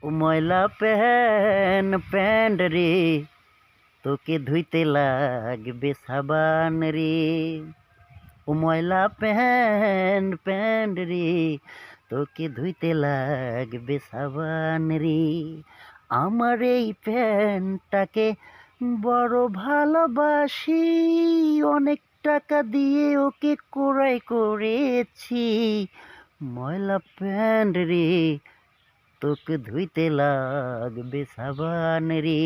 ও ময়লা প্যান্ট রে, তোকে ধুইতে লাগবে সাবান রে। ও ময়লা প্যান্ট রে, তোকে ধুইতে লাগবে সাবান রে। আমার এই প্যান্টটাকে বড় ভালোবাসি, অনেক টাকা দিয়ে ওকে ক্রয় করেছি। ময়লা প্যান্ট রে, তোকে ধুইতে লাগবে সাবান রে।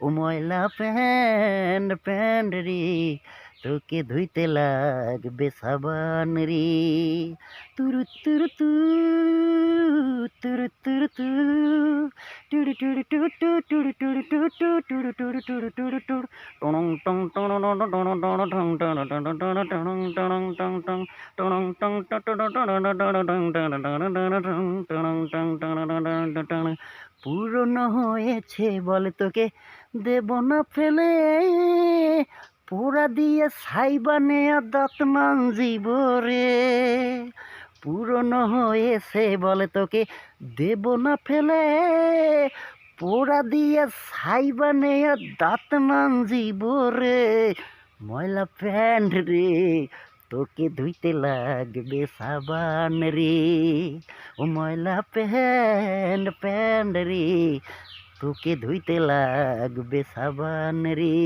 ও ময়লা প্যান্ট রে, তোকে ধুইতে লাগবে সাবান রে। তুরু তুরু তু, তুরু তুরু তু, টুরু টুরু টু টু, টুরু টুরু টু টু, টুরু টুরু টুরু টুরু টুর, টং টং টং টং টং টং টং টং টং টং টং টং টং টং টং টং টং। পুরনো হয়েছে বলে তোকে দেব না ফেলে, পোড়া দিয়ে সাইবানে দাঁত মানজিব রে। পুরনো হয়েছে বলে তোকে দেব না ফেলে, পোড়া দিয়ে সাইবানে দাঁত মানজিব রে। ময়লা প্যান্ট রে, তোকে ধুইতে লাগবে সাবান রে। ও ময়লা প্যান্ট রে, তোকে ধুইতে লাগবে সাবান রে।